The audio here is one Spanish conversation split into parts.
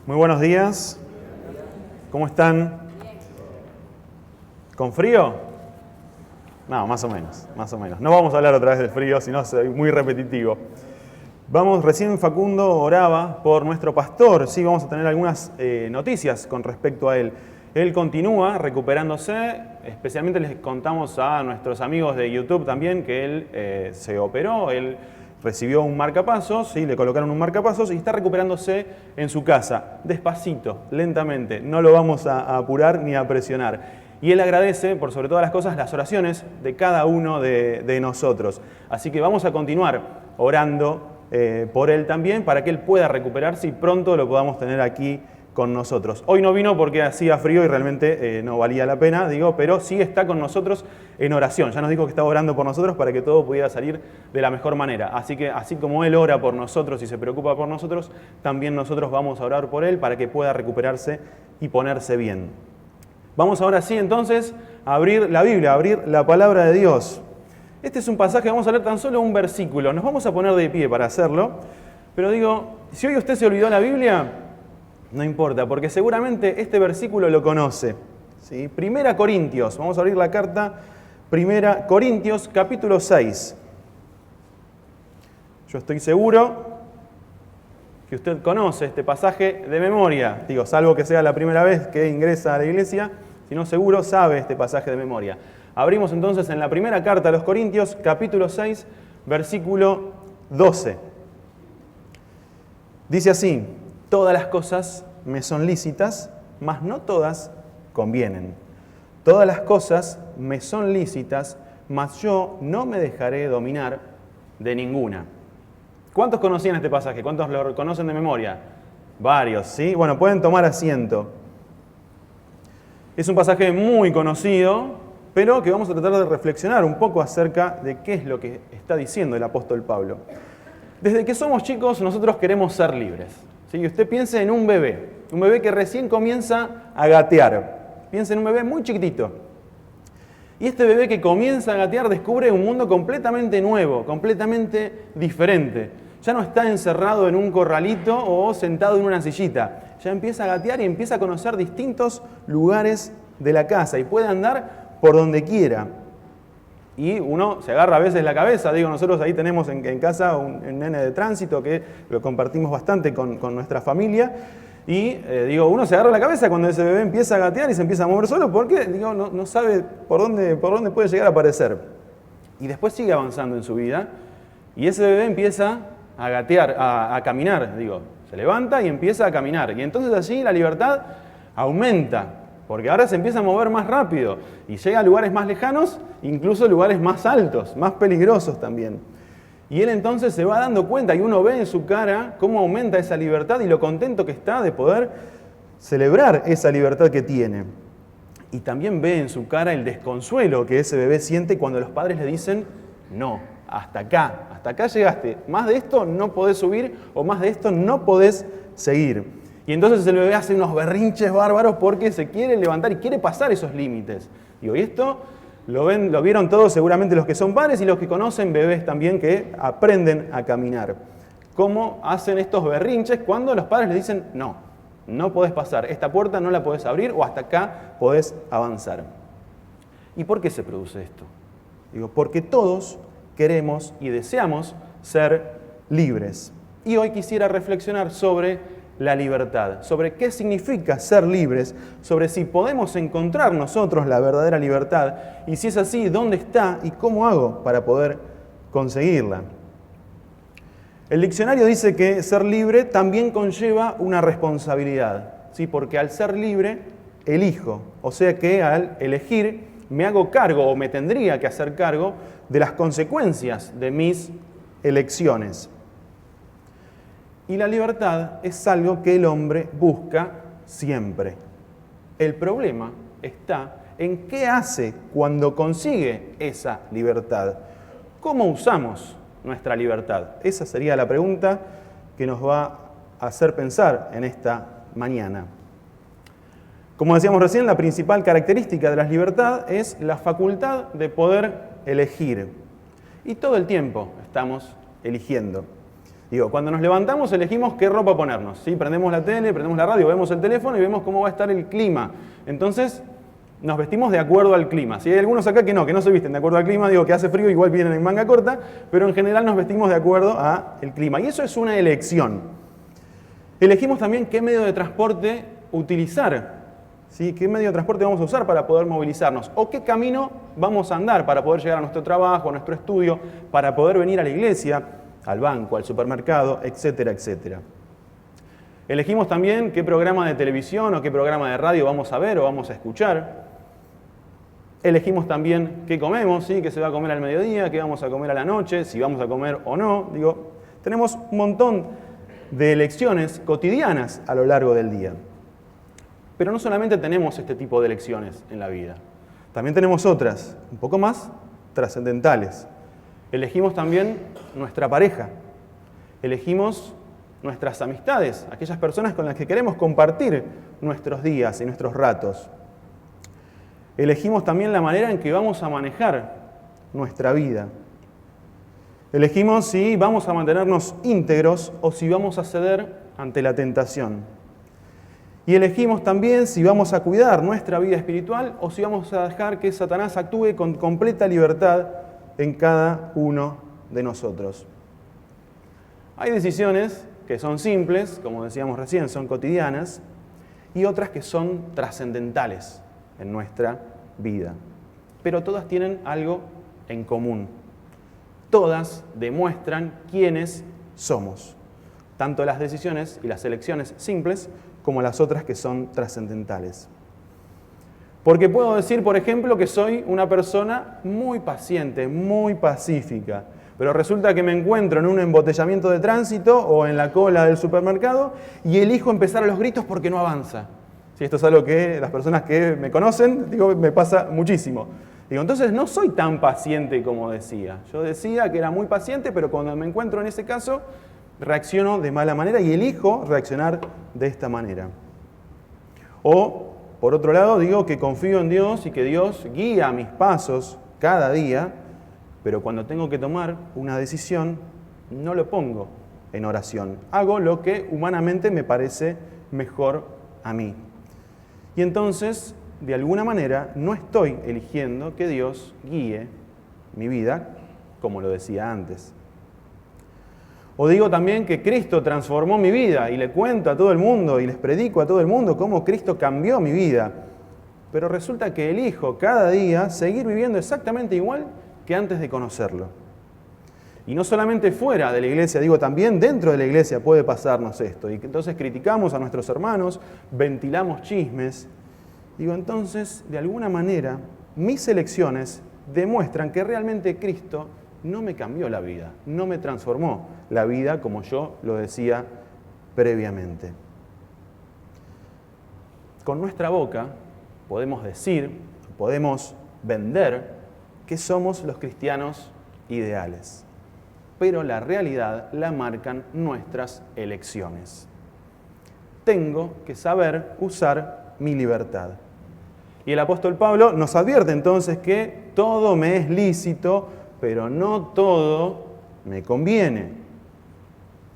Muy buenos días. ¿Cómo están? ¿Con frío? No, más o menos, más o menos. No vamos a hablar otra vez del frío, sino soy muy repetitivo. Recién Facundo oraba por nuestro pastor. Sí, vamos a tener algunas noticias con respecto a él. Él continúa recuperándose, especialmente les contamos a nuestros amigos de YouTube también que él se operó, él recibió un marcapasos, ¿sí? Le colocaron un marcapasos y está recuperándose en su casa, despacito, lentamente, no lo vamos a apurar ni a presionar. Y él agradece, por sobre todas las cosas, las oraciones de cada uno de nosotros. Así que vamos a continuar orando por él también, para que él pueda recuperarse y pronto lo podamos tener aquí con nosotros. Hoy no vino porque hacía frío y realmente no valía la pena, pero sí está con nosotros en oración. Ya nos dijo que estaba orando por nosotros para que todo pudiera salir de la mejor manera. Así que así como él ora por nosotros y se preocupa por nosotros, también nosotros vamos a orar por él para que pueda recuperarse y ponerse bien. Vamos ahora sí entonces a abrir la Biblia, a abrir la palabra de Dios. Este es un pasaje, vamos a leer tan solo un versículo. Nos vamos a poner de pie para hacerlo, pero si hoy usted se olvidó la Biblia, no importa, porque seguramente este versículo lo conoce. ¿Sí? Primera Corintios, vamos a abrir la carta, Primera Corintios, capítulo 6. Yo estoy seguro que usted conoce este pasaje de memoria, salvo que sea la primera vez que ingresa a la iglesia, si no seguro sabe este pasaje de memoria. Abrimos entonces en la primera carta a los Corintios, capítulo 6, versículo 12. Dice así: todas las cosas me son lícitas, mas no todas convienen. Todas las cosas me son lícitas, mas yo no me dejaré dominar de ninguna. ¿Cuántos conocían este pasaje? ¿Cuántos lo conocen de memoria? Varios, ¿sí? Bueno, pueden tomar asiento. Es un pasaje muy conocido, pero que vamos a tratar de reflexionar un poco acerca de qué es lo que está diciendo el apóstol Pablo. Desde que somos chicos, nosotros queremos ser libres. ¿Sí? Usted piense en un bebé que recién comienza a gatear. Piense en un bebé muy chiquitito. Y este bebé que comienza a gatear descubre un mundo completamente nuevo, completamente diferente. Ya no está encerrado en un corralito o sentado en una sillita. Ya empieza a gatear y empieza a conocer distintos lugares de la casa y puede andar por donde quiera. Y uno se agarra a veces la cabeza. Nosotros ahí tenemos en casa un nene de tránsito que lo compartimos bastante con nuestra familia. Y uno se agarra la cabeza cuando ese bebé empieza a gatear y se empieza a mover solo porque no sabe por dónde puede llegar a aparecer. Y después sigue avanzando en su vida y ese bebé empieza a gatear, a caminar. Se levanta y empieza a caminar. Y entonces allí la libertad aumenta. Porque ahora se empieza a mover más rápido y llega a lugares más lejanos, incluso lugares más altos, más peligrosos también. Y él entonces se va dando cuenta y uno ve en su cara cómo aumenta esa libertad y lo contento que está de poder celebrar esa libertad que tiene. Y también ve en su cara el desconsuelo que ese bebé siente cuando los padres le dicen: no, hasta acá llegaste, más de esto no podés subir o más de esto no podés seguir. Y entonces el bebé hace unos berrinches bárbaros porque se quiere levantar y quiere pasar esos límites. Y esto lo vieron todos seguramente los que son padres y los que conocen bebés también que aprenden a caminar. Cómo hacen estos berrinches cuando los padres les dicen: no podés pasar, esta puerta no la podés abrir o hasta acá podés avanzar. ¿Y por qué se produce esto? Porque todos queremos y deseamos ser libres. Y hoy quisiera reflexionar sobre la libertad, sobre qué significa ser libres, sobre si podemos encontrar nosotros la verdadera libertad y si es así, ¿dónde está y cómo hago para poder conseguirla? El diccionario dice que ser libre también conlleva una responsabilidad, ¿sí? Porque al ser libre, elijo, o sea que al elegir me hago cargo o me tendría que hacer cargo de las consecuencias de mis elecciones. Y la libertad es algo que el hombre busca siempre. El problema está en qué hace cuando consigue esa libertad. ¿Cómo usamos nuestra libertad? Esa sería la pregunta que nos va a hacer pensar en esta mañana. Como decíamos recién, la principal característica de la libertad es la facultad de poder elegir. Y todo el tiempo estamos eligiendo. Digo, cuando nos levantamos elegimos qué ropa ponernos, ¿sí? Prendemos la tele, prendemos la radio, vemos el teléfono y vemos cómo va a estar el clima. Entonces, nos vestimos de acuerdo al clima. Si hay algunos acá que no se visten de acuerdo al clima, digo que hace frío, igual vienen en manga corta, pero en general nos vestimos de acuerdo al clima. Y eso es una elección. Elegimos también qué medio de transporte utilizar, ¿sí? ¿Qué medio de transporte vamos a usar para poder movilizarnos? O qué camino vamos a andar para poder llegar a nuestro trabajo, a nuestro estudio, para poder venir a la iglesia, al banco, al supermercado, etcétera, etcétera. Elegimos también qué programa de televisión o qué programa de radio vamos a ver o vamos a escuchar. Elegimos también qué comemos, ¿sí? Qué se va a comer al mediodía, qué vamos a comer a la noche, si vamos a comer o no. Digo, tenemos un montón de elecciones cotidianas a lo largo del día. Pero no solamente tenemos este tipo de elecciones en la vida, también tenemos otras, un poco más trascendentales. Elegimos también nuestra pareja, elegimos nuestras amistades, aquellas personas con las que queremos compartir nuestros días y nuestros ratos. Elegimos también la manera en que vamos a manejar nuestra vida. Elegimos si vamos a mantenernos íntegros o si vamos a ceder ante la tentación. Y elegimos también si vamos a cuidar nuestra vida espiritual o si vamos a dejar que Satanás actúe con completa libertad en cada uno de nosotros. Hay decisiones que son simples, como decíamos recién, son cotidianas, y otras que son trascendentales en nuestra vida. Pero todas tienen algo en común. Todas demuestran quiénes somos. Tanto las decisiones y las elecciones simples como las otras que son trascendentales. Porque puedo decir, por ejemplo, que soy una persona muy paciente, muy pacífica, pero resulta que me encuentro en un embotellamiento de tránsito o en la cola del supermercado y elijo empezar a los gritos porque no avanza. Sí, esto es algo que las personas que me conocen, digo, me pasa muchísimo. Digo, entonces no soy tan paciente como decía. Yo decía que era muy paciente, pero cuando me encuentro en ese caso, reacciono de mala manera y elijo reaccionar de esta manera. O, por otro lado, digo que confío en Dios y que Dios guía mis pasos cada día, pero cuando tengo que tomar una decisión, no lo pongo en oración. Hago lo que humanamente me parece mejor a mí. Y entonces, de alguna manera, no estoy eligiendo que Dios guíe mi vida, como lo decía antes. O digo también que Cristo transformó mi vida y le cuento a todo el mundo y les predico a todo el mundo cómo Cristo cambió mi vida. Pero resulta que elijo cada día seguir viviendo exactamente igual que antes de conocerlo. Y no solamente fuera de la iglesia, digo también dentro de la iglesia puede pasarnos esto. Y entonces criticamos a nuestros hermanos, ventilamos chismes. Digo, entonces, de alguna manera, mis elecciones demuestran que realmente Cristo no me cambió la vida, no me transformó la vida como yo lo decía previamente. Con nuestra boca podemos decir, podemos vender que somos los cristianos ideales, pero la realidad la marcan nuestras elecciones. Tengo que saber usar mi libertad. Y el apóstol Pablo nos advierte entonces que todo me es lícito, pero no todo me conviene.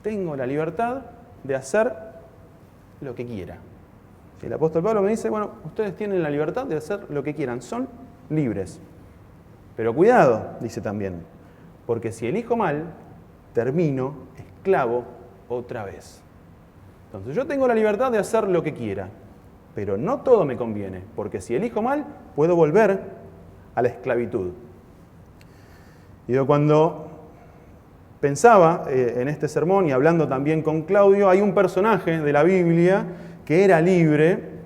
Tengo la libertad de hacer lo que quiera. El apóstol Pablo me dice, bueno, ustedes tienen la libertad de hacer lo que quieran, son libres. Pero cuidado, dice también, porque si elijo mal, termino esclavo otra vez. Entonces yo tengo la libertad de hacer lo que quiera, pero no todo me conviene, porque si elijo mal, puedo volver a la esclavitud. Y yo cuando pensaba en este sermón y hablando también con Claudio, hay un personaje de la Biblia que era libre,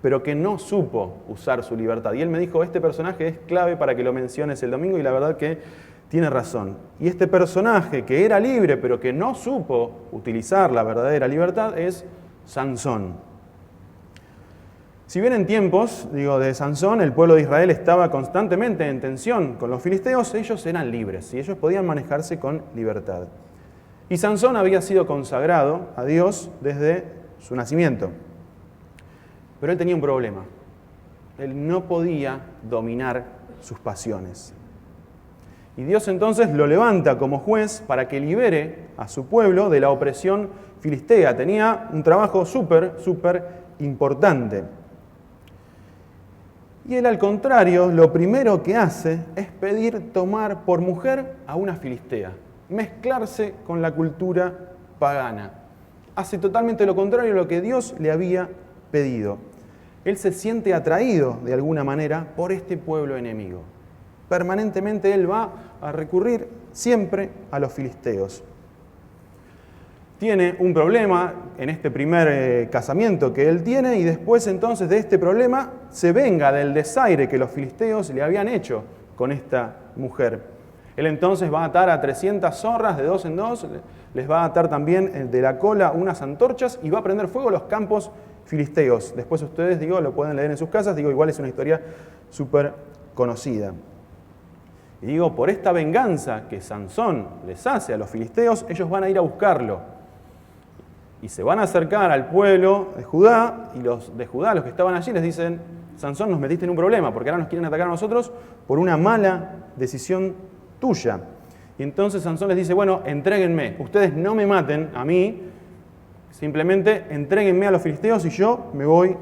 pero que no supo usar su libertad. Y él me dijo, este personaje es clave para que lo menciones el domingo, y la verdad que tiene razón. Y este personaje que era libre, pero que no supo utilizar la verdadera libertad, es Sansón. Si bien en tiempos, de Sansón, el pueblo de Israel estaba constantemente en tensión con los filisteos, ellos eran libres y ellos podían manejarse con libertad. Y Sansón había sido consagrado a Dios desde su nacimiento. Pero él tenía un problema. Él no podía dominar sus pasiones. Y Dios entonces lo levanta como juez para que libere a su pueblo de la opresión filistea. Tenía un trabajo súper importante. Y él, al contrario, lo primero que hace es pedir tomar por mujer a una filistea, mezclarse con la cultura pagana. Hace totalmente lo contrario a lo que Dios le había pedido. Él se siente atraído, de alguna manera, por este pueblo enemigo. Permanentemente él va a recurrir siempre a los filisteos. Tiene un problema en este primer casamiento que él tiene y después entonces de este problema se venga del desaire que los filisteos le habían hecho con esta mujer. Él entonces va a atar a 300 zorras de 2 en 2, les va a atar también de la cola unas antorchas y va a prender fuego los campos filisteos. Después ustedes, lo pueden leer en sus casas, igual es una historia súper conocida. Y por esta venganza que Sansón les hace a los filisteos, ellos van a ir a buscarlo. Y se van a acercar al pueblo de Judá, y los de Judá, los que estaban allí, les dicen: Sansón, nos metiste en un problema, porque ahora nos quieren atacar a nosotros por una mala decisión tuya. Y entonces Sansón les dice: bueno, entréguenme, ustedes no me maten a mí, simplemente entréguenme a los filisteos y yo me voy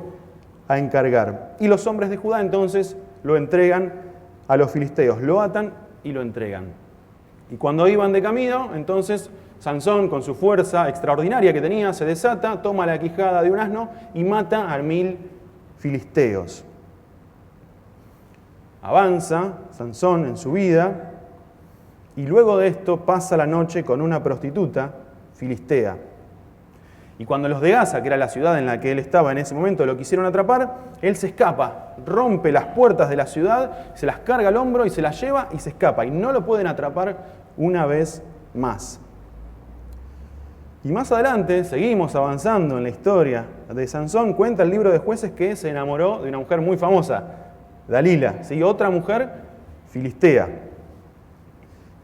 a encargar. Y los hombres de Judá entonces lo entregan a los filisteos, lo atan y lo entregan. Y cuando iban de camino, entonces Sansón, con su fuerza extraordinaria que tenía, se desata, toma la quijada de un asno y mata a 1000 filisteos. Avanza Sansón en su vida y luego de esto pasa la noche con una prostituta filistea. Y cuando los de Gaza, que era la ciudad en la que él estaba en ese momento, lo quisieron atrapar, él se escapa, rompe las puertas de la ciudad, se las carga al hombro y se las lleva y se escapa. Y no lo pueden atrapar una vez más. Y más adelante, seguimos avanzando en la historia de Sansón, cuenta el libro de Jueces que se enamoró de una mujer muy famosa, Dalila, ¿sí? Otra mujer filistea,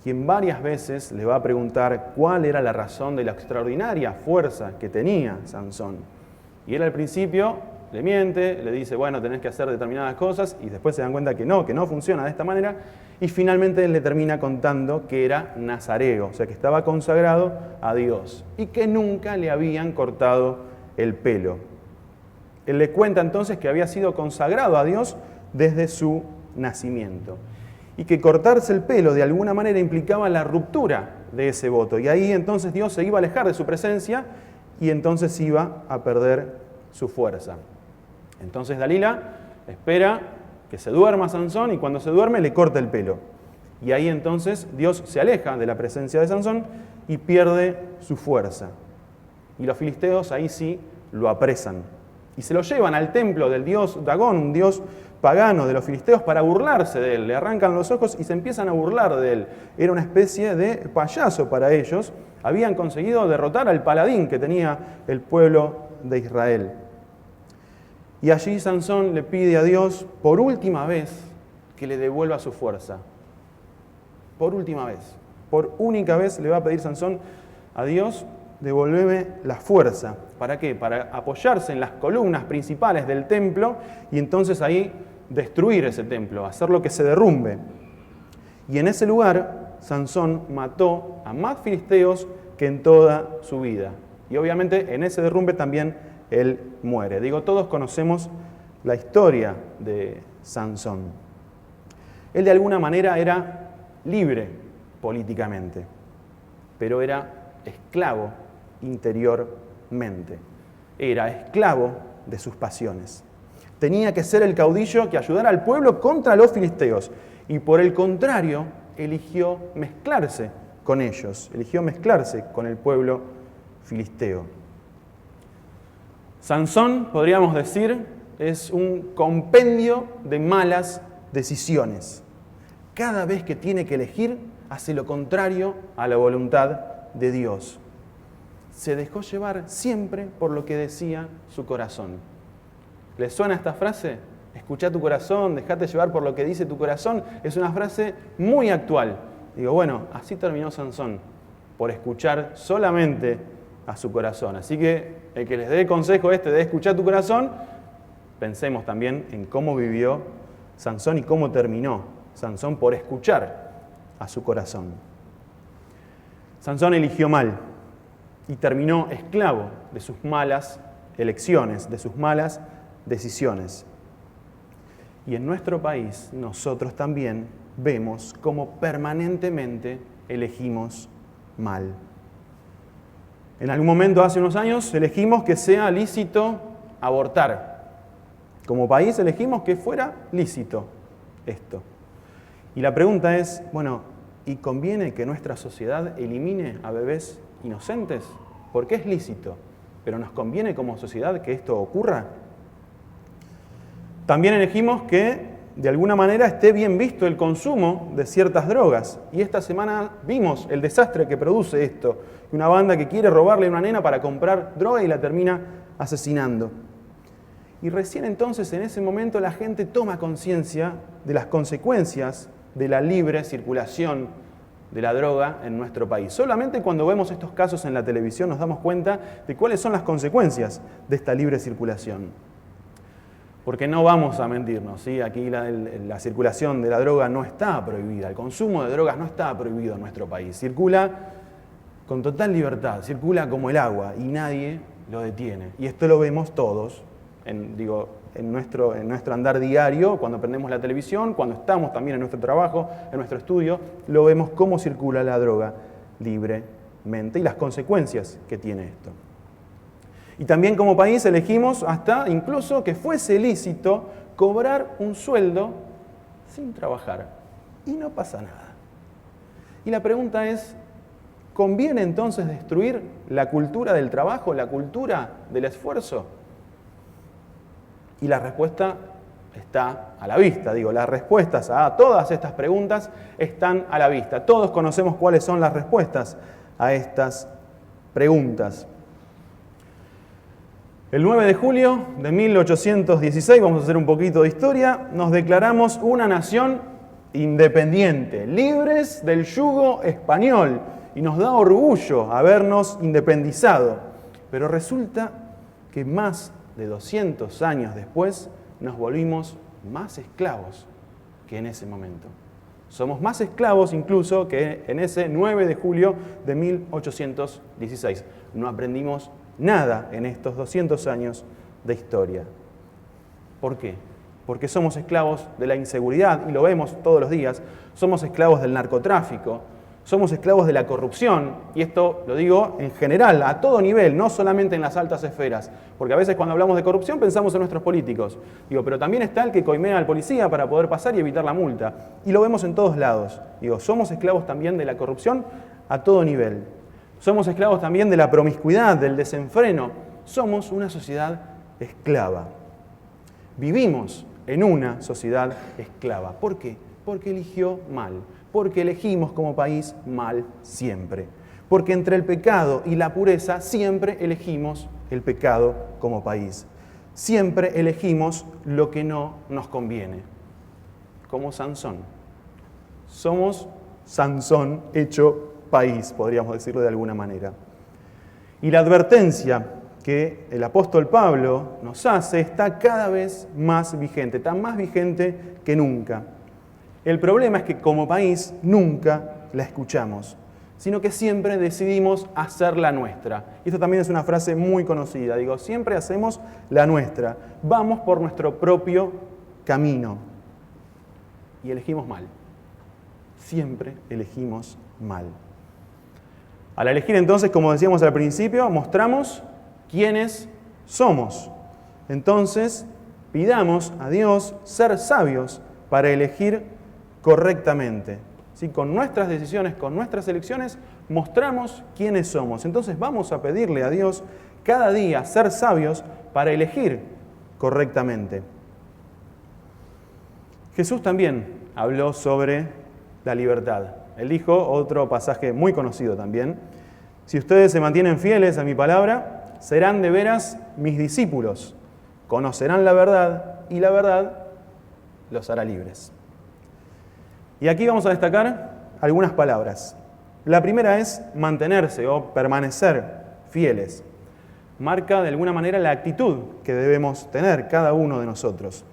quien varias veces le va a preguntar cuál era la razón de la extraordinaria fuerza que tenía Sansón. Y él al principio le miente, le dice, bueno, tenés que hacer determinadas cosas, y después se dan cuenta que no funciona de esta manera, y finalmente él le termina contando que era nazareo, o sea que estaba consagrado a Dios, y que nunca le habían cortado el pelo. Él le cuenta entonces que había sido consagrado a Dios desde su nacimiento, y que cortarse el pelo de alguna manera implicaba la ruptura de ese voto, y ahí entonces Dios se iba a alejar de su presencia, y entonces iba a perder su fuerza. Entonces Dalila espera que se duerma Sansón y cuando se duerme le corta el pelo. Y ahí entonces Dios se aleja de la presencia de Sansón y pierde su fuerza. Y los filisteos ahí sí lo apresan. Y se lo llevan al templo del dios Dagón, un dios pagano de los filisteos, para burlarse de él. Le arrancan los ojos y se empiezan a burlar de él. Era una especie de payaso para ellos. Habían conseguido derrotar al paladín que tenía el pueblo de Israel. Y allí Sansón le pide a Dios por última vez que le devuelva su fuerza. Por última vez. Por única vez le va a pedir Sansón a Dios: devolveme la fuerza. ¿Para qué? Para apoyarse en las columnas principales del templo y entonces ahí destruir ese templo, hacerlo que se derrumbe. Y en ese lugar Sansón mató a más filisteos que en toda su vida. Y obviamente en ese derrumbe también él muere. Todos conocemos la historia de Sansón. Él de alguna manera era libre políticamente, pero era esclavo interiormente. Era esclavo de sus pasiones. Tenía que ser el caudillo que ayudara al pueblo contra los filisteos. Y por el contrario, eligió mezclarse con ellos. Eligió mezclarse con el pueblo filisteo. Sansón, podríamos decir, es un compendio de malas decisiones. Cada vez que tiene que elegir, hace lo contrario a la voluntad de Dios. Se dejó llevar siempre por lo que decía su corazón. ¿Les suena esta frase? Escuchá tu corazón, dejate llevar por lo que dice tu corazón. Es una frase muy actual. Bueno, así terminó Sansón, por escuchar solamente a su corazón. Así que el que les dé el consejo de escuchar tu corazón, pensemos también en cómo vivió Sansón y cómo terminó Sansón por escuchar a su corazón. Sansón eligió mal y terminó esclavo de sus malas elecciones, de sus malas decisiones. Y en nuestro país nosotros también vemos cómo permanentemente elegimos mal. En algún momento, hace unos años, elegimos que sea lícito abortar. Como país elegimos que fuera lícito esto. Y la pregunta es, bueno, ¿y conviene que nuestra sociedad elimine a bebés inocentes? Porque es lícito, pero ¿nos conviene como sociedad que esto ocurra? También elegimos que de alguna manera esté bien visto el consumo de ciertas drogas. Y esta semana vimos el desastre que produce esto. Una banda que quiere robarle a una nena para comprar droga y la termina asesinando. Y recién entonces, en ese momento, la gente toma conciencia de las consecuencias de la libre circulación de la droga en nuestro país. Solamente cuando vemos estos casos en la televisión nos damos cuenta de cuáles son las consecuencias de esta libre circulación. Porque no vamos a mentirnos, ¿sí? Aquí la circulación de la droga no está prohibida, el consumo de drogas no está prohibido en nuestro país. Circula con total libertad, circula como el agua y nadie lo detiene. Y esto lo vemos todos, en nuestro andar diario, cuando prendemos la televisión, cuando estamos también en nuestro trabajo, en nuestro estudio, lo vemos cómo circula la droga libremente y las consecuencias que tiene esto. Y también como país elegimos hasta incluso que fuese lícito cobrar un sueldo sin trabajar. Y no pasa nada. Y la pregunta es, ¿conviene entonces destruir la cultura del trabajo, la cultura del esfuerzo? Y la respuesta está a la vista. Las respuestas a todas estas preguntas están a la vista. Todos conocemos cuáles son las respuestas a estas preguntas. El 9 de julio de 1816, vamos a hacer un poquito de historia, nos declaramos una nación independiente, libres del yugo español, y nos da orgullo habernos independizado. Pero resulta que más de 200 años después nos volvimos más esclavos que en ese momento. Somos más esclavos incluso que en ese 9 de julio de 1816. No aprendimos nada en estos 200 años de historia. ¿Por qué? Porque somos esclavos de la inseguridad, y lo vemos todos los días. Somos esclavos del narcotráfico, somos esclavos de la corrupción, y esto lo digo en general, a todo nivel, no solamente en las altas esferas, porque a veces cuando hablamos de corrupción pensamos en nuestros políticos. Pero también está el que coimea al policía para poder pasar y evitar la multa, y lo vemos en todos lados. Somos esclavos también de la corrupción a todo nivel. Somos esclavos también de la promiscuidad, del desenfreno. Somos una sociedad esclava. Vivimos en una sociedad esclava. ¿Por qué? Porque eligió mal. Porque elegimos como país mal siempre. Porque entre el pecado y la pureza siempre elegimos el pecado como país. Siempre elegimos lo que no nos conviene. Como Sansón. Somos Sansón hecho país, podríamos decirlo de alguna manera. Y la advertencia que el apóstol Pablo nos hace está cada vez más vigente, está más vigente que nunca. El problema es que como país nunca la escuchamos, sino que siempre decidimos hacer la nuestra. Y esto también es una frase muy conocida, siempre hacemos la nuestra, vamos por nuestro propio camino. Y elegimos mal, siempre elegimos mal. Al elegir entonces, como decíamos al principio, mostramos quiénes somos. Entonces, pidamos a Dios ser sabios para elegir correctamente. ¿Sí? Con nuestras decisiones, con nuestras elecciones, mostramos quiénes somos. Entonces vamos a pedirle a Dios cada día ser sabios para elegir correctamente. Jesús también habló sobre la libertad. Él dijo, otro pasaje muy conocido también, si ustedes se mantienen fieles a mi palabra, serán de veras mis discípulos, conocerán la verdad y la verdad los hará libres. Y aquí vamos a destacar algunas palabras. La primera es mantenerse o permanecer fieles. Marca de alguna manera la actitud que debemos tener cada uno de nosotros.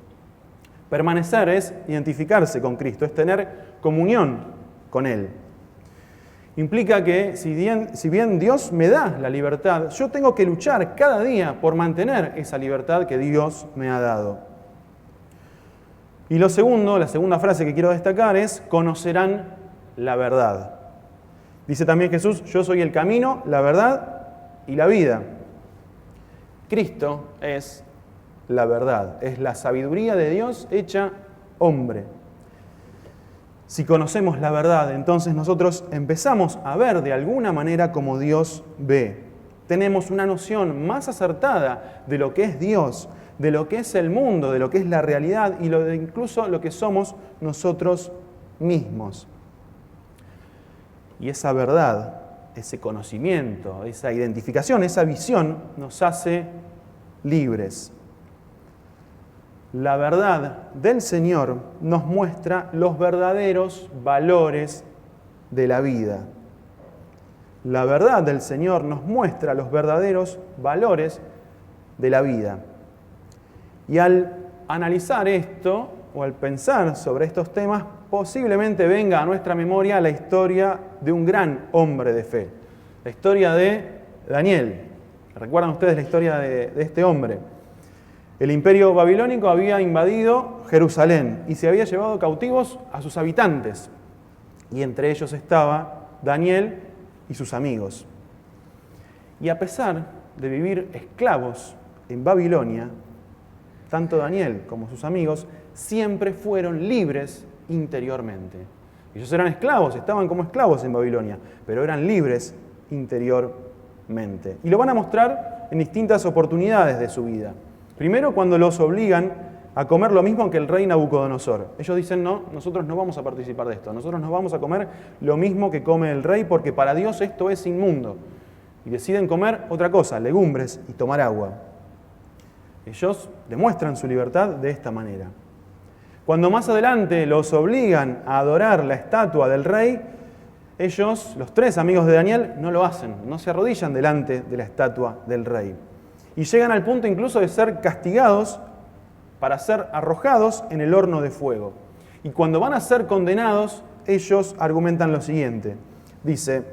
Permanecer es identificarse con Cristo, es tener comunión con Él. Implica que si bien Dios me da la libertad, yo tengo que luchar cada día por mantener esa libertad que Dios me ha dado. Y la segunda frase que quiero destacar es: conocerán la verdad. Dice también Jesús: yo soy el camino, la verdad y la vida. Cristo es la verdad, es la sabiduría de Dios hecha hombre. Si conocemos la verdad, entonces nosotros empezamos a ver de alguna manera como Dios ve. Tenemos una noción más acertada de lo que es Dios, de lo que es el mundo, de lo que es la realidad y incluso lo que somos nosotros mismos. Y esa verdad, ese conocimiento, esa identificación, esa visión nos hace libres. La verdad del Señor nos muestra los verdaderos valores de la vida. La verdad del Señor nos muestra los verdaderos valores de la vida. Y al analizar esto, o al pensar sobre estos temas, posiblemente venga a nuestra memoria la historia de un gran hombre de fe. La historia de Daniel. ¿Recuerdan ustedes la historia de este hombre? El imperio babilónico había invadido Jerusalén y se había llevado cautivos a sus habitantes. Y entre ellos estaba Daniel y sus amigos. Y a pesar de vivir esclavos en Babilonia, tanto Daniel como sus amigos siempre fueron libres interiormente. Ellos eran esclavos, estaban como esclavos en Babilonia, pero eran libres interiormente. Y lo van a mostrar en distintas oportunidades de su vida. Primero, cuando los obligan a comer lo mismo que el rey Nabucodonosor. Ellos dicen: no, nosotros no vamos a participar de esto, nosotros no vamos a comer lo mismo que come el rey porque para Dios esto es inmundo. Y deciden comer otra cosa, legumbres y tomar agua. Ellos demuestran su libertad de esta manera. Cuando más adelante los obligan a adorar la estatua del rey, ellos, los tres amigos de Daniel, no lo hacen, no se arrodillan delante de la estatua del rey. Y llegan al punto incluso de ser castigados para ser arrojados en el horno de fuego. Y cuando van a ser condenados, ellos argumentan lo siguiente. Dice: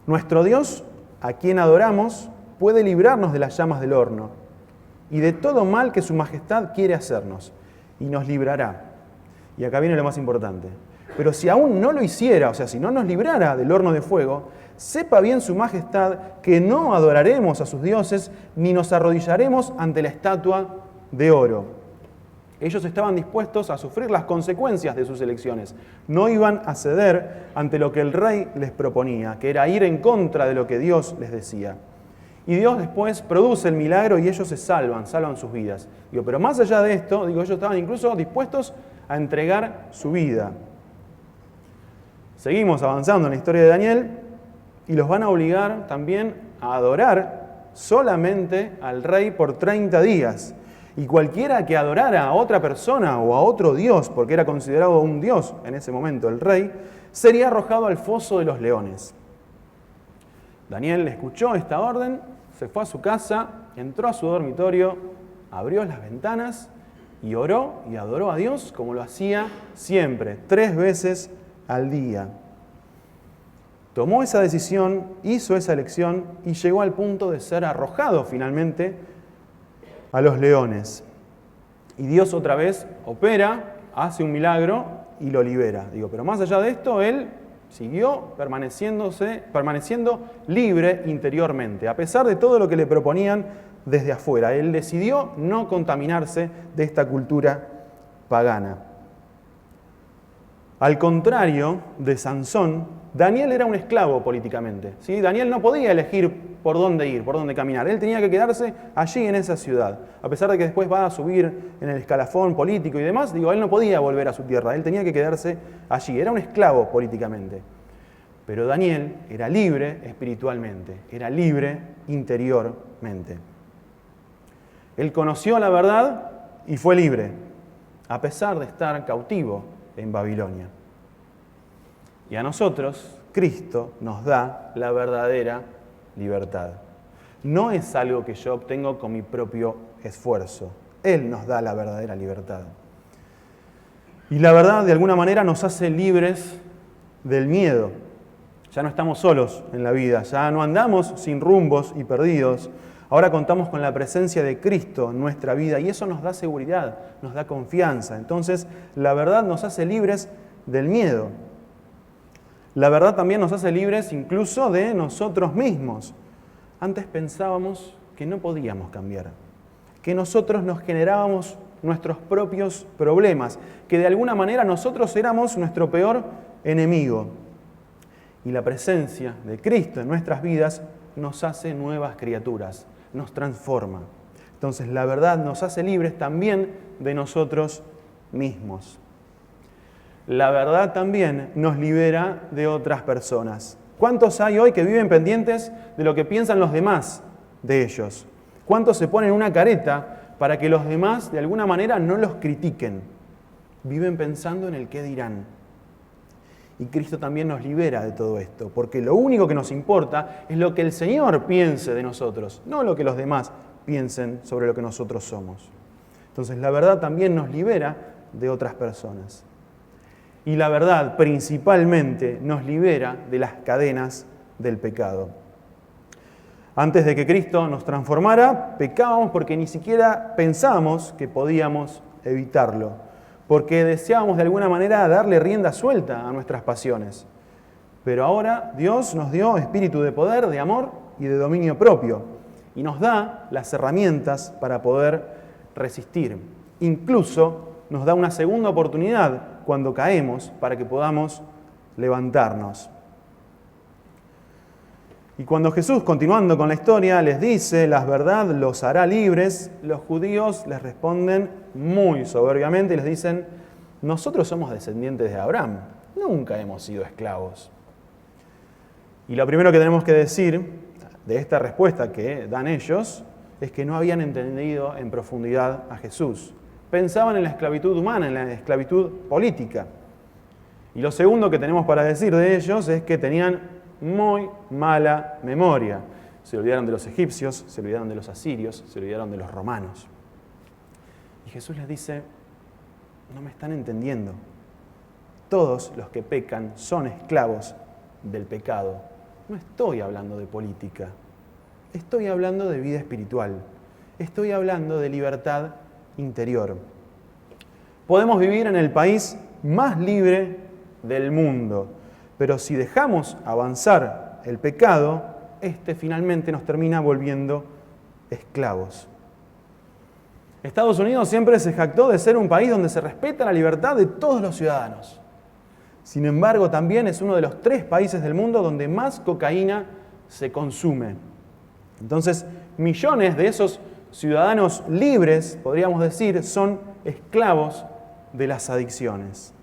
nuestro Dios, a quien adoramos, puede librarnos de las llamas del horno y de todo mal que su majestad quiere hacernos, y nos librará. Y acá viene lo más importante. Pero si aún no lo hiciera, o sea, si no nos librara del horno de fuego, sepa bien su majestad que no adoraremos a sus dioses ni nos arrodillaremos ante la estatua de oro. Ellos estaban dispuestos a sufrir las consecuencias de sus elecciones. No iban a ceder ante lo que el rey les proponía, que era ir en contra de lo que Dios les decía. Y Dios después produce el milagro y ellos se salvan sus vidas. Pero más allá de esto, ellos estaban incluso dispuestos a entregar su vida. Seguimos avanzando en la historia de Daniel y los van a obligar también a adorar solamente al rey por 30 días. Y cualquiera que adorara a otra persona o a otro dios, porque era considerado un dios en ese momento el rey, sería arrojado al foso de los leones. Daniel escuchó esta orden, se fue a su casa, entró a su dormitorio, abrió las ventanas y oró y adoró a Dios como lo hacía siempre, 3 veces al día. Tomó esa decisión, hizo esa elección y llegó al punto de ser arrojado finalmente a los leones. Y Dios otra vez opera, hace un milagro y lo libera. Pero más allá de esto, él siguió permaneciendo libre interiormente, a pesar de todo lo que le proponían desde afuera. Él decidió no contaminarse de esta cultura pagana. Al contrario de Sansón, Daniel era un esclavo políticamente. ¿Sí? Daniel no podía elegir por dónde ir, por dónde caminar. Él tenía que quedarse allí en esa ciudad. A pesar de que después va a subir en el escalafón político y demás, él no podía volver a su tierra. Él tenía que quedarse allí. Era un esclavo políticamente. Pero Daniel era libre espiritualmente, era libre interiormente. Él conoció la verdad y fue libre, a pesar de estar cautivo en Babilonia. Y a nosotros, Cristo nos da la verdadera libertad. No es algo que yo obtengo con mi propio esfuerzo. Él nos da la verdadera libertad. Y la verdad, de alguna manera, nos hace libres del miedo. Ya no estamos solos en la vida, ya no andamos sin rumbos y perdidos. Ahora contamos con la presencia de Cristo en nuestra vida y eso nos da seguridad, nos da confianza. Entonces, la verdad nos hace libres del miedo. La verdad también nos hace libres incluso de nosotros mismos. Antes pensábamos que no podíamos cambiar, que nosotros nos generábamos nuestros propios problemas, que de alguna manera nosotros éramos nuestro peor enemigo. Y la presencia de Cristo en nuestras vidas nos hace nuevas criaturas, nos transforma. Entonces la verdad nos hace libres también de nosotros mismos. La verdad también nos libera de otras personas. ¿Cuántos hay hoy que viven pendientes de lo que piensan los demás de ellos? ¿Cuántos se ponen una careta para que los demás de alguna manera no los critiquen? Viven pensando en el qué dirán. Y Cristo también nos libera de todo esto, porque lo único que nos importa es lo que el Señor piense de nosotros, no lo que los demás piensen sobre lo que nosotros somos. Entonces la verdad también nos libera de otras personas. Y la verdad principalmente nos libera de las cadenas del pecado. Antes de que Cristo nos transformara, pecábamos porque ni siquiera pensábamos que podíamos evitarlo, porque deseábamos de alguna manera darle rienda suelta a nuestras pasiones. Pero ahora Dios nos dio espíritu de poder, de amor y de dominio propio, y nos da las herramientas para poder resistir. Incluso nos da una segunda oportunidad cuando caemos para que podamos levantarnos. Y cuando Jesús, continuando con la historia, les dice, la verdad los hará libres, los judíos les responden muy soberbiamente y les dicen, nosotros somos descendientes de Abraham, nunca hemos sido esclavos. Y lo primero que tenemos que decir de esta respuesta que dan ellos es que no habían entendido en profundidad a Jesús. Pensaban en la esclavitud humana, en la esclavitud política. Y lo segundo que tenemos para decir de ellos es que tenían muy mala memoria. Se olvidaron de los egipcios, se olvidaron de los asirios, se olvidaron de los romanos. Y Jesús les dice, no me están entendiendo. Todos los que pecan son esclavos del pecado. No estoy hablando de política, estoy hablando de vida espiritual, estoy hablando de libertad interior. Podemos vivir en el país más libre del mundo, pero si dejamos avanzar el pecado, este finalmente nos termina volviendo esclavos. Estados Unidos siempre se jactó de ser un país donde se respeta la libertad de todos los ciudadanos. Sin embargo, también es uno de los 3 países del mundo donde más cocaína se consume. Entonces, millones de esos ciudadanos libres, podríamos decir, son esclavos de las adicciones.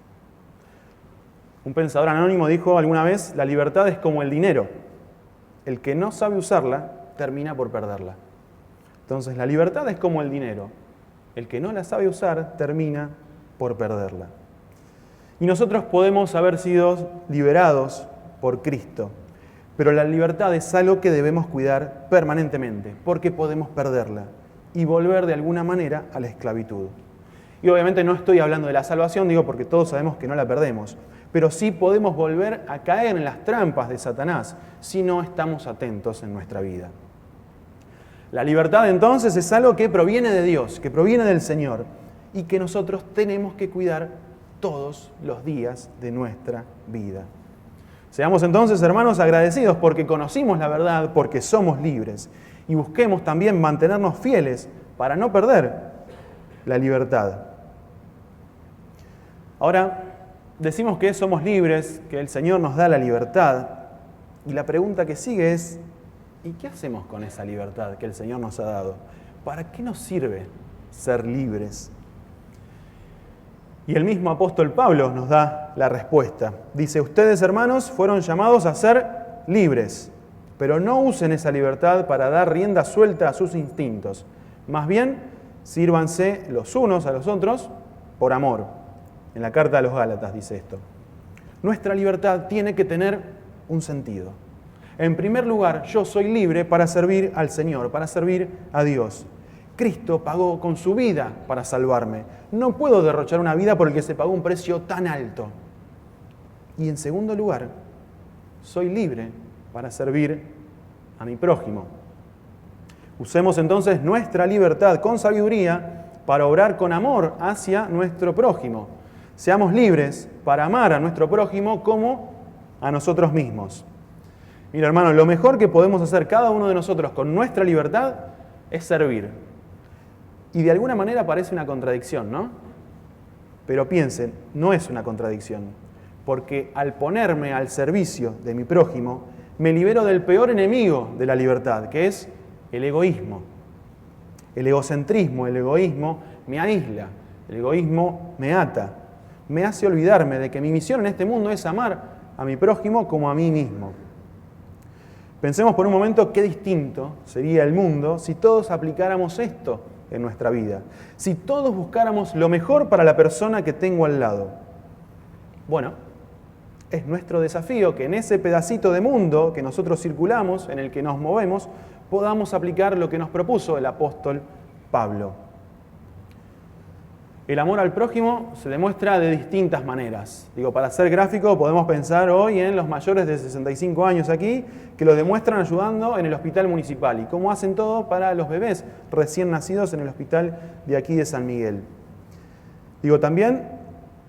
Un pensador anónimo dijo alguna vez, la libertad es como el dinero. El que no sabe usarla, termina por perderla. Entonces, la libertad es como el dinero. El que no la sabe usar, termina por perderla. Y nosotros podemos haber sido liberados por Cristo, pero la libertad es algo que debemos cuidar permanentemente, porque podemos perderla y volver de alguna manera a la esclavitud. Y obviamente no estoy hablando de la salvación, digo porque todos sabemos que no la perdemos, pero sí podemos volver a caer en las trampas de Satanás si no estamos atentos en nuestra vida. La libertad entonces es algo que proviene de Dios, que proviene del Señor y que nosotros tenemos que cuidar todos los días de nuestra vida. Seamos entonces, hermanos, agradecidos porque conocimos la verdad, porque somos libres y busquemos también mantenernos fieles para no perder la libertad. Ahora, decimos que somos libres, que el Señor nos da la libertad y la pregunta que sigue es, ¿y qué hacemos con esa libertad que el Señor nos ha dado? ¿Para qué nos sirve ser libres? Y el mismo apóstol Pablo nos da la respuesta. Dice, ustedes, hermanos, fueron llamados a ser libres, pero no usen esa libertad para dar rienda suelta a sus instintos. Más bien, sírvanse los unos a los otros por amor. En la carta a los Gálatas dice esto. Nuestra libertad tiene que tener un sentido. En primer lugar, yo soy libre para servir al Señor, para servir a Dios. Cristo pagó con su vida para salvarme. No puedo derrochar una vida por el que se pagó un precio tan alto. Y en segundo lugar, soy libre para servir a mi prójimo. Usemos entonces nuestra libertad con sabiduría para obrar con amor hacia nuestro prójimo. Seamos libres para amar a nuestro prójimo como a nosotros mismos. Mira, hermano, lo mejor que podemos hacer cada uno de nosotros con nuestra libertad es servir. Y de alguna manera parece una contradicción, ¿no? Pero piensen, no es una contradicción, porque al ponerme al servicio de mi prójimo, me libero del peor enemigo de la libertad, que es el egoísmo. El egocentrismo, el egoísmo me aísla, el egoísmo me ata, me hace olvidarme de que mi misión en este mundo es amar a mi prójimo como a mí mismo. Pensemos por un momento qué distinto sería el mundo si todos aplicáramos esto en nuestra vida, si todos buscáramos lo mejor para la persona que tengo al lado. Bueno, es nuestro desafío que en ese pedacito de mundo que nosotros circulamos, en el que nos movemos, podamos aplicar lo que nos propuso el apóstol Pablo. El amor al prójimo se demuestra de distintas maneras. Para ser gráfico, podemos pensar hoy en los mayores de 65 años aquí, que lo demuestran ayudando en el hospital municipal y cómo hacen todo para los bebés recién nacidos en el hospital de aquí de San Miguel. También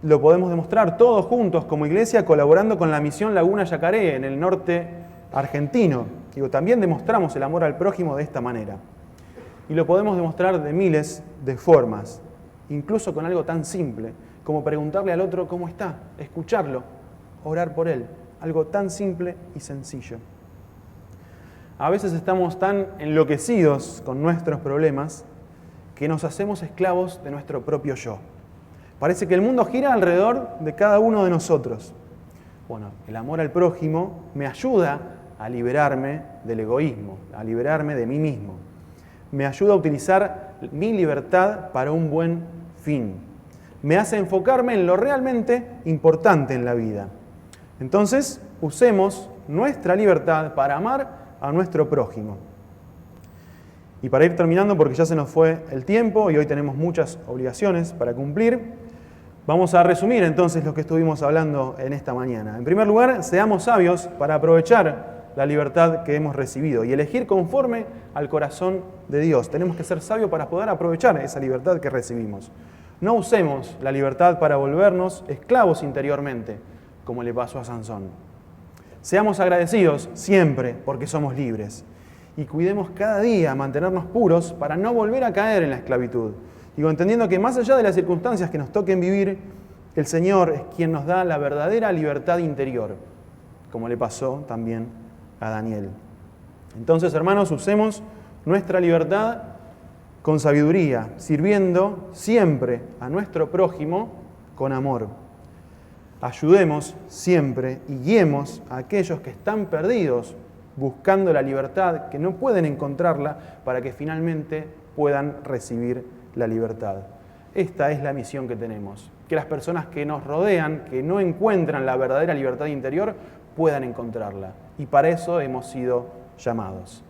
lo podemos demostrar todos juntos como iglesia colaborando con la misión Laguna Yacaré en el norte argentino. También demostramos el amor al prójimo de esta manera. Y lo podemos demostrar de miles de formas, incluso con algo tan simple como preguntarle al otro cómo está, escucharlo, orar por él. Algo tan simple y sencillo. A veces estamos tan enloquecidos con nuestros problemas que nos hacemos esclavos de nuestro propio yo. Parece que el mundo gira alrededor de cada uno de nosotros. Bueno, el amor al prójimo me ayuda a liberarme del egoísmo, a liberarme de mí mismo. Me ayuda a utilizar mi libertad para un buen fin. Me hace enfocarme en lo realmente importante en la vida. Entonces, usemos nuestra libertad para amar a nuestro prójimo. Y para ir terminando, porque ya se nos fue el tiempo y hoy tenemos muchas obligaciones para cumplir, vamos a resumir entonces lo que estuvimos hablando en esta mañana. En primer lugar, seamos sabios para aprovechar la libertad que hemos recibido y elegir conforme al corazón de Dios. Tenemos que ser sabios para poder aprovechar esa libertad que recibimos. No usemos la libertad para volvernos esclavos interiormente, como le pasó a Sansón. Seamos agradecidos siempre porque somos libres y cuidemos cada día mantenernos puros para no volver a caer en la esclavitud. Entendiendo que más allá de las circunstancias que nos toquen vivir, el Señor es quien nos da la verdadera libertad interior, como le pasó también a Daniel. Entonces, hermanos, usemos nuestra libertad con sabiduría, sirviendo siempre a nuestro prójimo con amor. Ayudemos siempre y guiemos a aquellos que están perdidos buscando la libertad, que no pueden encontrarla, para que finalmente puedan recibir la libertad. Esta es la misión que tenemos, que las personas que nos rodean, que no encuentran la verdadera libertad interior, puedan encontrarla. Y para eso hemos sido llamados.